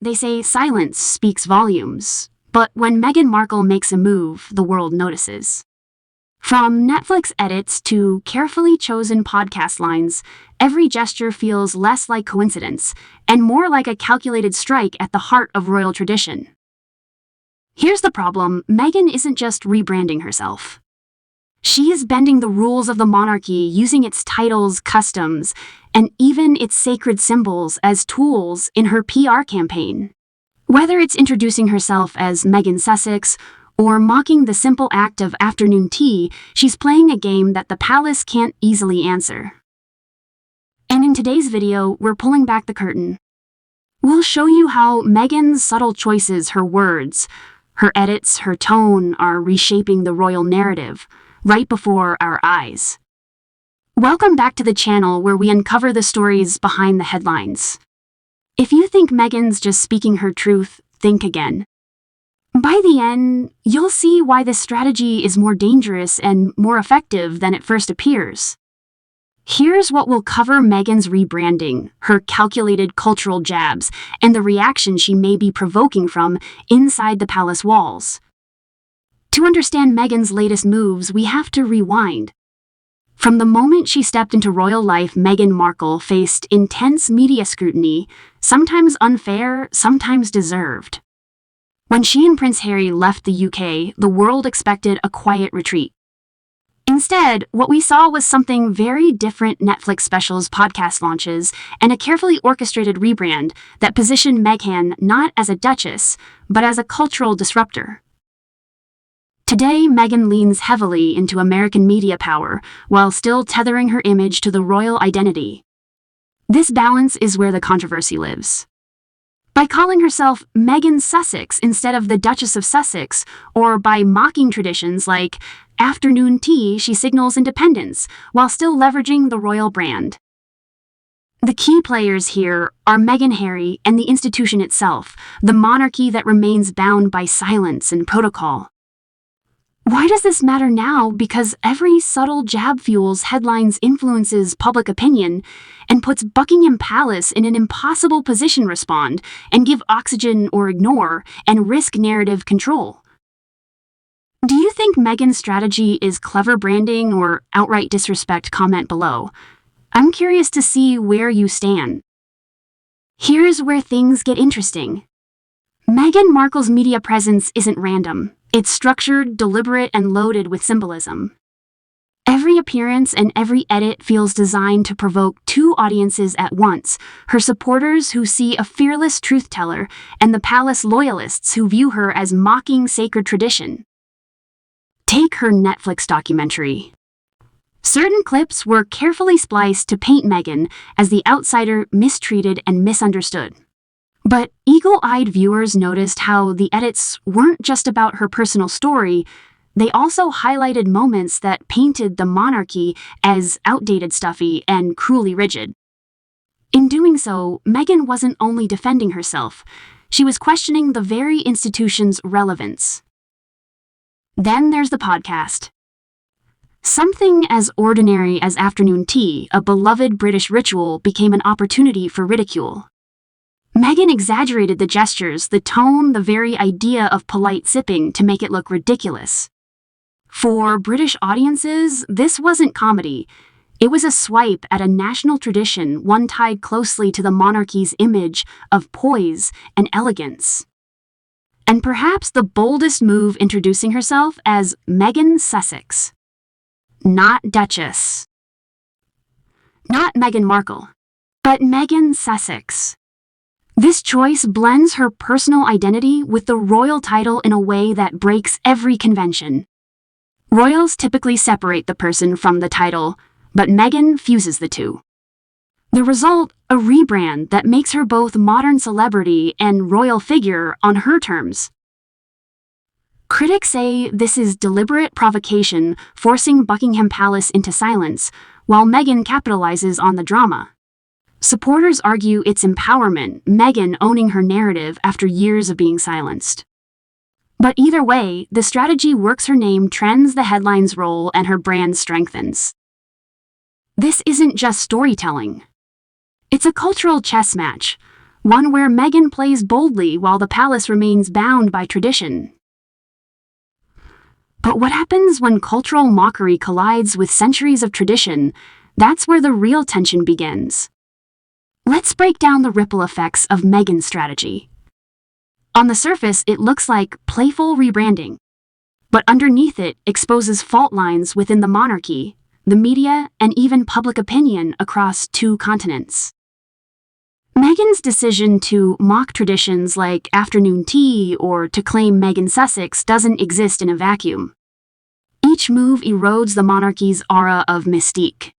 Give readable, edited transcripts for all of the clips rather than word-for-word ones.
They say silence speaks volumes, but when Meghan Markle makes a move, the world notices. From Netflix edits to carefully chosen podcast lines, every gesture feels less like coincidence and more like a calculated strike at the heart of royal tradition. Here's the problem: Meghan isn't just rebranding herself. She is bending the rules of the monarchy, using its titles, customs, and even its sacred symbols as tools in her PR campaign. Whether it's introducing herself as Meghan Sussex or mocking the simple act of afternoon tea, she's playing a game that the palace can't easily answer. And in today's video, we're pulling back the curtain. We'll show you how Meghan's subtle choices, her words, her edits, her tone are reshaping the royal narrative right before our eyes. Welcome back to the channel where we uncover the stories behind the headlines. If you think Meghan's just speaking her truth, think again. By the end, you'll see why this strategy is more dangerous and more effective than it first appears. Here's what we'll cover: Meghan's rebranding, her calculated cultural jabs, and the reaction she may be provoking from inside the palace walls. To understand Meghan's latest moves, we have to rewind. From the moment she stepped into royal life, Meghan Markle faced intense media scrutiny, sometimes unfair, sometimes deserved. When she and Prince Harry left the UK, the world expected a quiet retreat. Instead, what we saw was something very different: Netflix specials, podcast launches, and a carefully orchestrated rebrand that positioned Meghan not as a duchess, but as a cultural disruptor. Today, Meghan leans heavily into American media power while still tethering her image to the royal identity. This balance is where the controversy lives. By calling herself Meghan Sussex instead of the Duchess of Sussex, or by mocking traditions like afternoon tea, she signals independence while still leveraging the royal brand. The key players here are Meghan, Harry, and the institution itself, the monarchy that remains bound by silence and protocol. Why does this matter now? Because every subtle jab fuels headlines, influences public opinion, and puts Buckingham Palace in an impossible position to respond and give oxygen or ignore and risk narrative control. Do you think Meghan's strategy is clever branding or outright disrespect? Comment below. I'm curious to see where you stand. Here's where things get interesting. Meghan Markle's media presence isn't random. It's structured, deliberate, and loaded with symbolism. Every appearance and every edit feels designed to provoke two audiences at once: her supporters who see a fearless truth-teller, and the palace loyalists who view her as mocking sacred tradition. Take her Netflix documentary. Certain clips were carefully spliced to paint Meghan as the outsider, mistreated, and misunderstood. But eagle-eyed viewers noticed how the edits weren't just about her personal story. They also highlighted moments that painted the monarchy as outdated, stuffy, and cruelly rigid. In doing so, Meghan wasn't only defending herself, she was questioning the very institution's relevance. Then there's the podcast. Something as ordinary as afternoon tea, a beloved British ritual, became an opportunity for ridicule. Meghan exaggerated the gestures, the tone, the very idea of polite sipping to make it look ridiculous. For British audiences, this wasn't comedy. It was a swipe at a national tradition, one tied closely to the monarchy's image of poise and elegance. And perhaps the boldest move, introducing herself as Meghan Sussex. Not Duchess. Not Meghan Markle, but Meghan Sussex. This choice blends her personal identity with the royal title in a way that breaks every convention. Royals typically separate the person from the title, but Meghan fuses the two. The result, a rebrand that makes her both modern celebrity and royal figure on her terms. Critics say this is deliberate provocation, forcing Buckingham Palace into silence, while Meghan capitalizes on the drama. Supporters argue it's empowerment, Meghan owning her narrative after years of being silenced. But either way, the strategy works: her name trends, the headlines roll, and her brand strengthens. This isn't just storytelling. It's a cultural chess match. one where Meghan plays boldly while the palace remains bound by tradition. But what happens when cultural mockery collides with centuries of tradition? That's where the real tension begins. Let's break down the ripple effects of Meghan's strategy. On the surface, it looks like playful rebranding, but underneath it exposes fault lines within the monarchy, the media, and even public opinion across 2 continents. Meghan's decision to mock traditions like afternoon tea or to claim Meghan Sussex doesn't exist in a vacuum. Each move erodes the monarchy's aura of mystique.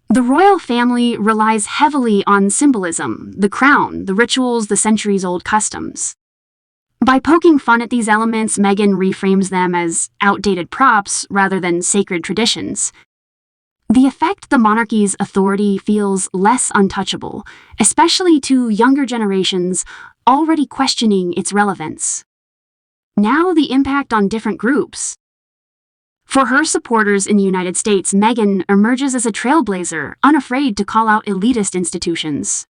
The royal family relies heavily on symbolism, the crown, the rituals, the centuries-old customs. By poking fun at these elements, Meghan reframes them as outdated props rather than sacred traditions. The effect: the monarchy's authority feels less untouchable, especially to younger generations already questioning its relevance. Now the impact on different groups. For her supporters in the United States, Meghan emerges as a trailblazer, unafraid to call out elitist institutions.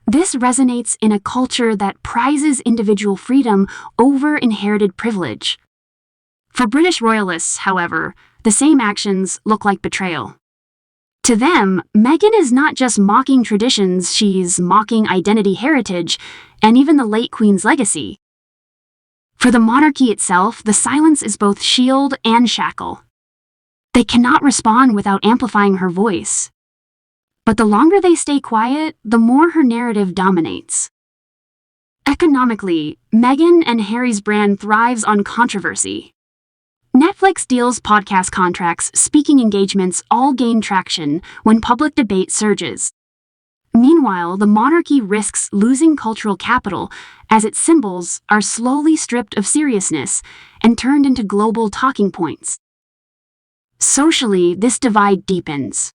This resonates in a culture that prizes individual freedom over inherited privilege. For British royalists, however, the same actions look like betrayal. To them, Meghan is not just mocking traditions, she's mocking identity, heritage, and even the late Queen's legacy. For the monarchy itself, the silence is both shield and shackle. They cannot respond without amplifying her voice. But the longer they stay quiet, the more her narrative dominates. Economically, Meghan and Harry's brand thrives on controversy. Netflix deals, podcast contracts, speaking engagements all gain traction when public debate surges. Meanwhile, the monarchy risks losing cultural capital as its symbols are slowly stripped of seriousness and turned into global talking points. Socially, this divide deepens.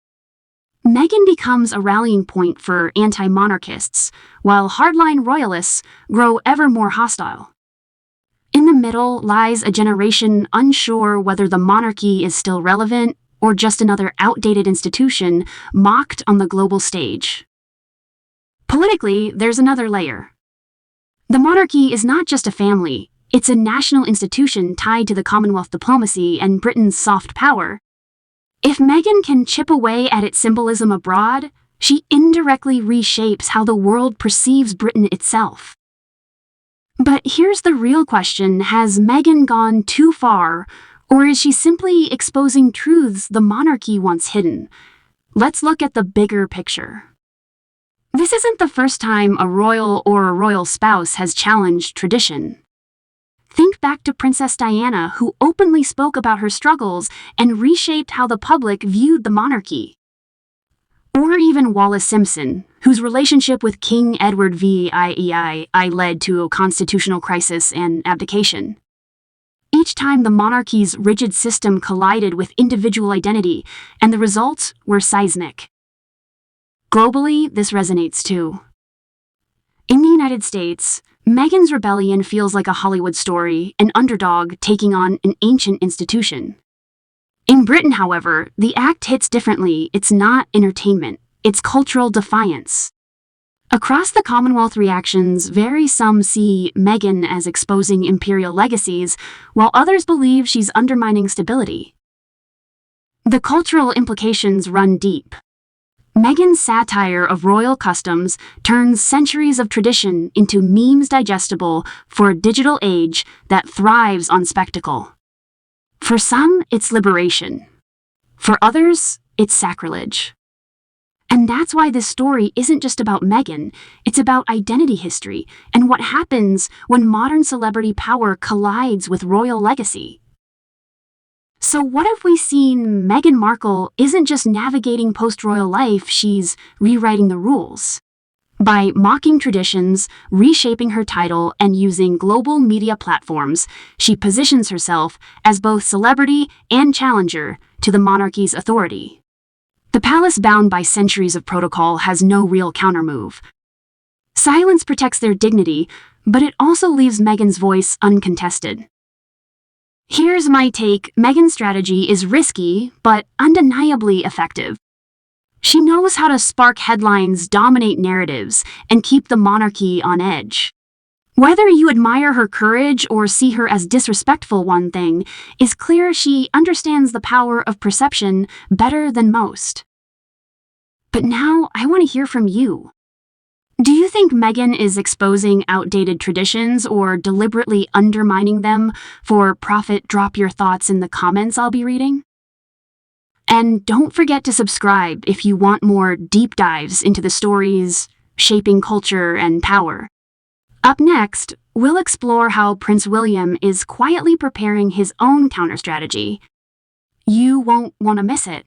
Meghan becomes a rallying point for anti-monarchists, while hardline royalists grow ever more hostile. In the middle lies a generation unsure whether the monarchy is still relevant or just another outdated institution mocked on the global stage. Politically, there's another layer. The monarchy is not just a family, it's a national institution tied to the Commonwealth diplomacy and Britain's soft power. If Meghan can chip away at its symbolism abroad, she indirectly reshapes how the world perceives Britain itself. But here's the real question: has Meghan gone too far, or is she simply exposing truths the monarchy once hidden? Let's look at the bigger picture. This isn't the first time a royal or a royal spouse has challenged tradition. Think back to Princess Diana, who openly spoke about her struggles and reshaped how the public viewed the monarchy. Or even Wallis Simpson, whose relationship with King Edward VII led to a constitutional crisis and abdication. Each time the monarchy's rigid system collided with individual identity, and the results were seismic. Globally, this resonates too. In the United States, Meghan's rebellion feels like a Hollywood story, an underdog taking on an ancient institution. In Britain, however, the act hits differently. It's not entertainment, it's cultural defiance. Across the Commonwealth, reactions vary. Some see Meghan as exposing imperial legacies, while others believe she's undermining stability. The cultural implications run deep. Meghan's satire of royal customs turns centuries of tradition into memes digestible for a digital age that thrives on spectacle. For some, it's liberation. For others, it's sacrilege. And that's why this story isn't just about Meghan, it's about identity history and what happens when modern celebrity power collides with royal legacy. So what have we seen? Meghan Markle isn't just navigating post-royal life, she's rewriting the rules. By mocking traditions, reshaping her title, and using global media platforms, she positions herself as both celebrity and challenger to the monarchy's authority. The palace, bound by centuries of protocol, has no real countermove. Silence protects their dignity, but it also leaves Meghan's voice uncontested. Here's my take: Meghan's strategy is risky, but undeniably effective. She knows how to spark headlines, dominate narratives, and keep the monarchy on edge. Whether you admire her courage or see her as disrespectful, one thing is clear: she understands the power of perception better than most. But now I want to hear from you. Do you think Meghan is exposing outdated traditions or deliberately undermining them for profit? Drop your thoughts in the comments, I'll be reading. And don't forget to subscribe if you want more deep dives into the stories shaping culture and power. Up next, we'll explore how Prince William is quietly preparing his own counter-strategy. You won't want to miss it.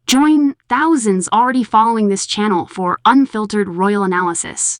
Join thousands already following this channel for unfiltered royal analysis.